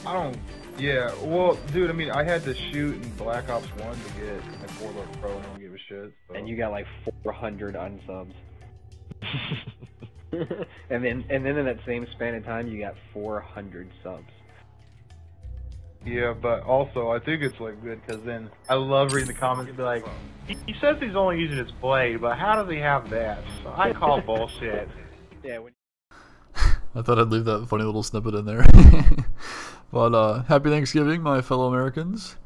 I don't. Yeah, well, dude, I mean, I had to shoot in Black Ops 1 to get my 4-level pro, and I don't give a shit. So. And you got like 400 unsubs. and then in that same span of time, you got 400 subs. Yeah, but also I think it's like good because then I love reading the comments. Be like, he says he's only using his blade, but how does he have that? So I call bullshit. Yeah. I thought I'd leave that funny little snippet in there. But happy Thanksgiving, my fellow Americans.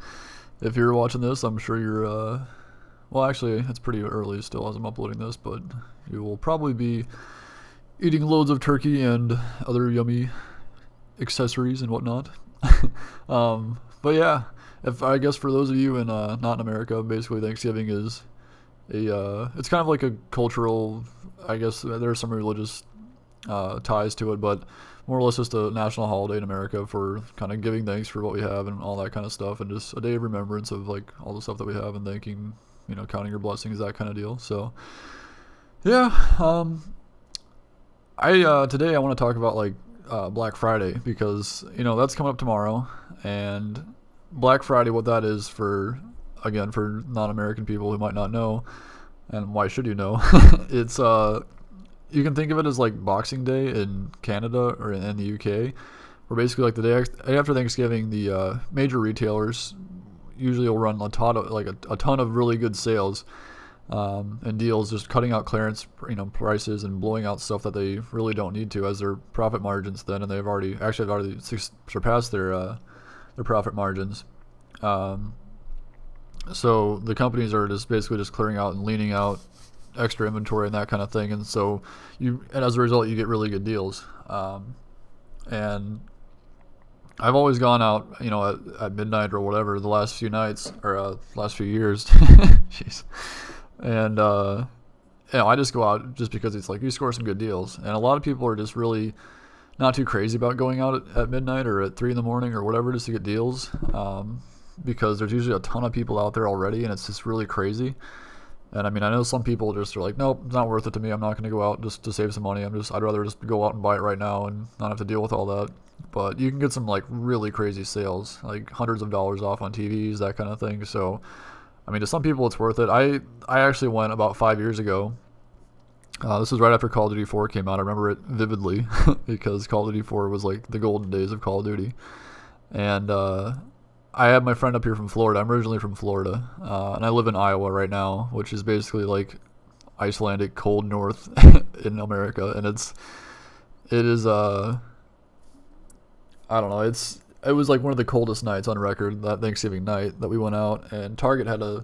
If you're watching this, I'm sure you're well, actually, it's pretty early still as I'm uploading this, but you will probably be eating loads of turkey and other yummy accessories and whatnot. But yeah, I guess for those of you in not in America, basically Thanksgiving is it's kind of like a cultural, I guess there's some religious ties to it, but more or less just a national holiday in America for kind of giving thanks for what we have and all that kind of stuff, and just a day of remembrance of like all the stuff that we have and thanking, you know, counting your blessings, that kind of deal. So yeah, today I want to talk about like Black Friday, because you know that's coming up tomorrow, and Black Friday, what that is for, again, for non-American people who might not know, and why should you know, it's you can think of it as like Boxing Day in Canada or in the UK, where basically like the day after Thanksgiving, the major retailers usually will run a ton of really good sales and deals, just cutting out clearance, you know, prices and blowing out stuff that they really don't need to, as their profit margins then, and they've already surpassed their profit margins. So the companies are just basically just clearing out and leaning out extra inventory and that kind of thing, and so and as a result you get really good deals. And I've always gone out, you know, at midnight or whatever the last few nights, or last few years. Jeez. And you know, I just go out just because it's like you score some good deals, and a lot of people are just really not too crazy about going out at midnight or at 3 in the morning or whatever just to get deals, because there's usually a ton of people out there already, and it's just really crazy. And I mean, I know some people just are like, nope, it's not worth it to me. I'm not going to go out just to save some money. I'd rather just go out and buy it right now and not have to deal with all that. But you can get some like really crazy sales, like hundreds of dollars off on TVs, that kind of thing. So, I mean, to some people it's worth it. I actually went about 5 years ago. This was right after Call of Duty 4 came out. I remember it vividly because Call of Duty 4 was like the golden days of Call of Duty. And I had my friend up here from Florida. I'm originally from Florida, and I live in Iowa right now, which is basically like Icelandic cold north in America. And it is I don't know, it was like one of the coldest nights on record, that Thanksgiving night that we went out, and Target had a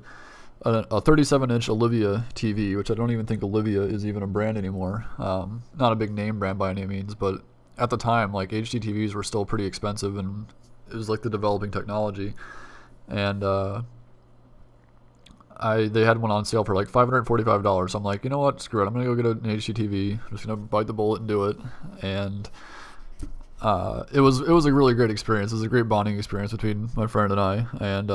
37-inch Olivia TV, which I don't even think Olivia is even a brand anymore. Not a big name brand by any means, but at the time, like, HD TVs were still pretty expensive, and it was like the developing technology. And they had one on sale for like $545. So I'm like, you know what, screw it, I'm gonna go get an HD TV. I'm just gonna bite the bullet and do it. And it was a really great experience. It was a great bonding experience between my friend and I. And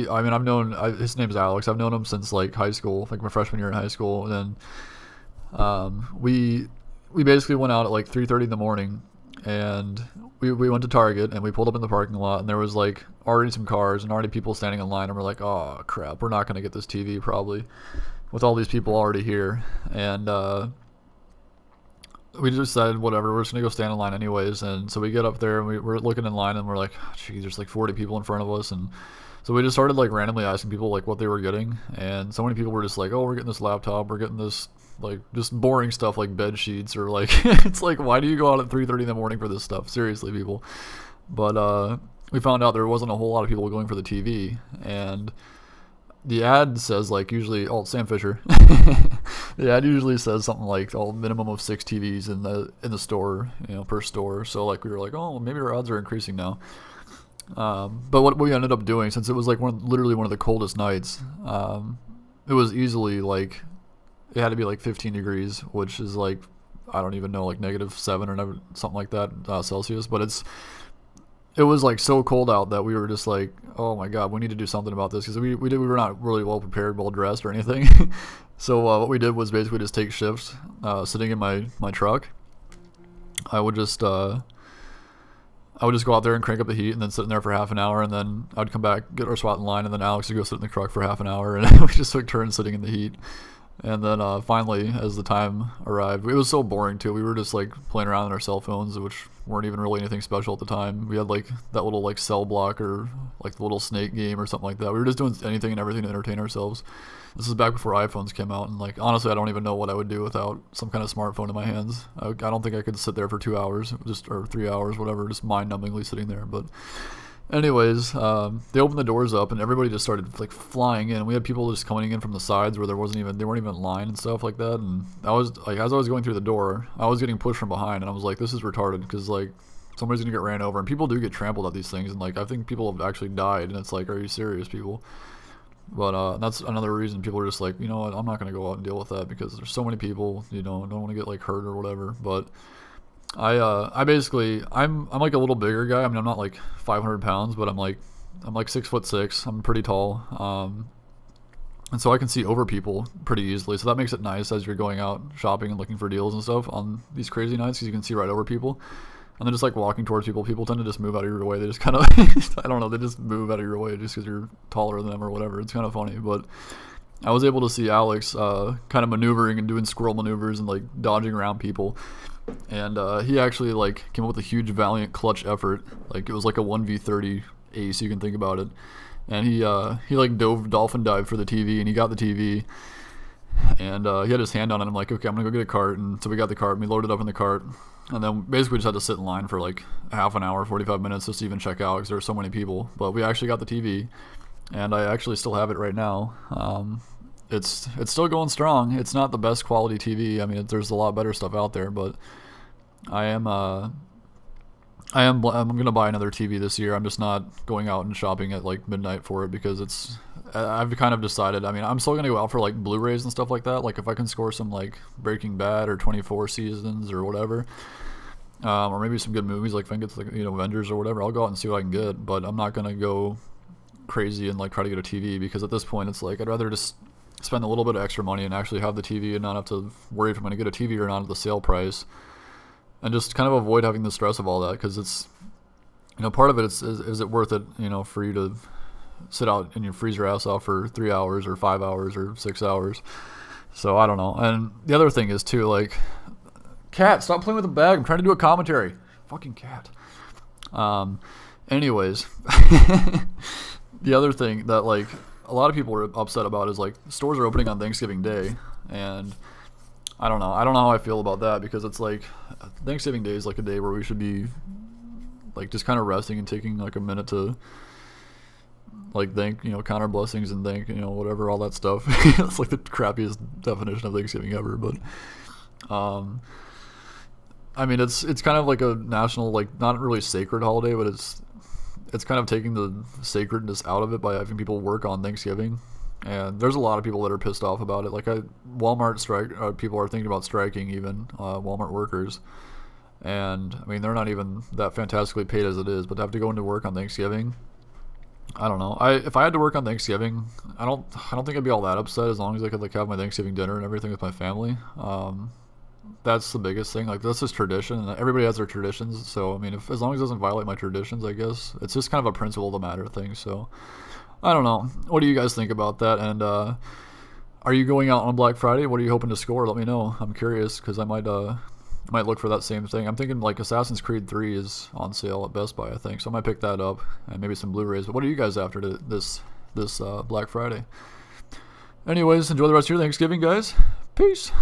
I've known, his name's Alex. I've known him since like high school, like my freshman year in high school. And then we basically went out at like 3:30 in the morning, and we went to Target, and we pulled up in the parking lot, and there was like already some cars and already people standing in line, and we're like, oh crap, we're not going to get this TV probably with all these people already here. And we just decided, whatever, we're just going to go stand in line anyways. And so we get up there, and we're looking in line, and we're like, geez, there's like 40 people in front of us. And so we just started like randomly asking people like what they were getting, and so many people were just like, oh, we're getting this laptop, we're getting this, like, just boring stuff like bed sheets, or like it's like, why do you go out at 3:30 in the morning for this stuff? Seriously, people. But we found out there wasn't a whole lot of people going for the TV, and the ad says like usually, oh, Sam Fisher. The ad usually says something like, oh, minimum of 6 TVs in the store, you know, per store. So like we were like, oh, well, maybe our odds are increasing now. But what we ended up doing, since it was like literally one of the coldest nights, it was easily like, it had to be like 15 degrees, which is like, I don't even know, like -7 or something like that Celsius. But it was like so cold out that we were just like, oh my god, we need to do something about this, because we were not really well prepared, well dressed or anything. So what we did was basically just take shifts, sitting in my truck. I would just I would just go out there and crank up the heat and then sit in there for half an hour, and then I'd come back, get our SWAT in line, and then Alex would go sit in the truck for half an hour, and we just took turns sitting in the heat. And then finally, as the time arrived, it was so boring too. We were just like playing around on our cell phones, which weren't even really anything special at the time. We had like that little like cell block or like the little snake game or something like that. We were just doing anything and everything to entertain ourselves. This is back before iPhones came out, and like honestly, I don't even know what I would do without some kind of smartphone in my hands. I don't think I could sit there for 2 hours, or 3 hours, whatever, just mind-numbingly sitting there. But anyways, they opened the doors up and everybody just started like flying in. We had people just coming in from the sides where they weren't even in line and stuff like that. And I was like, as I was going through the door, I was getting pushed from behind, and I was like, this is retarded, because like somebody's gonna get ran over, and people do get trampled at these things, and like I think people have actually died, and it's like, are you serious, people? But that's another reason people are just like, you know what, I'm not gonna go out and deal with that, because there's so many people, you know, don't want to get like hurt or whatever. But I basically, I'm like a little bigger guy. I mean, I'm not like 500 pounds, but I'm like 6'6". I'm pretty tall. And so I can see over people pretty easily. So that makes it nice as you're going out shopping and looking for deals and stuff on these crazy nights, because you can see right over people. And then just like walking towards people, people tend to just move out of your way. They just kind of, I don't know, they just move out of your way just because you're taller than them or whatever. It's kind of funny. But I was able to see Alex kind of maneuvering and doing squirrel maneuvers and like dodging around people. And he actually like came up with a huge valiant clutch effort. Like it was like a 1v30 ace, you can think about it. And he like dolphin dived for the TV, and he got the TV. And he had his hand on it. I'm like, okay, I'm gonna go get a cart. And so we got the cart, and we loaded up in the cart, and then basically just had to sit in line for like half an hour, 45 minutes just to even check out, because there were so many people. But we actually got the TV, and I actually still have it right now. It's still going strong. It's not the best quality TV. I mean, there's a lot better stuff out there, but I'm gonna buy another TV this year. I'm just not going out and shopping at like midnight for it, because I've kind of decided, I mean, I'm still gonna go out for like Blu-rays and stuff like that. Like if I can score some like Breaking Bad or 24 seasons or whatever, or maybe some good movies, like if I can get to like, you know, Avengers or whatever, I'll go out and see what I can get. But I'm not gonna go crazy and like try to get a TV, because at this point it's like I'd rather just spend a little bit of extra money and actually have the TV and not have to worry if I'm gonna get a TV or not at the sale price, and just kind of avoid having the stress of all that, because it's, you know, part of it is it worth it, you know, for you to sit out and you freeze your ass off for 3 hours or 5 hours or 6 hours. So I don't know. And the other thing is too, like, cat, stop playing with the bag. I'm trying to do a commentary. Fucking cat. Anyways, the other thing that like a lot of people are upset about is like stores are opening on Thanksgiving Day, and I don't know how I feel about that, because it's like Thanksgiving Day is like a day where we should be like just kind of resting and taking like a minute to like thank, you know, count our blessings and thank, you know, whatever, all that stuff. It's like the crappiest definition of Thanksgiving ever. But I mean, it's kind of like a national, like, not really sacred holiday, but it's kind of taking the sacredness out of it by having people work on Thanksgiving. And there's a lot of people that are pissed off about it. Like Walmart strike, people are thinking about striking even, Walmart workers. And I mean, they're not even that fantastically paid as it is, but to have to go into work on Thanksgiving, I don't know. If I had to work on Thanksgiving, I don't think I'd be all that upset, as long as I could like have my Thanksgiving dinner and everything with my family. That's the biggest thing. Like, that's just tradition, and everybody has their traditions. So I mean, as long as it doesn't violate my traditions, I guess it's just kind of a principle of the matter thing. So I don't know. What do you guys think about that? And are you going out on Black Friday? What are you hoping to score? Let me know. I'm curious, because I might look for that same thing. I'm thinking like Assassin's Creed 3 is on sale at Best Buy, I think, so I might pick that up, and maybe some Blu-rays. But what are you guys after this Black Friday? Anyways, enjoy the rest of your Thanksgiving, guys. Peace.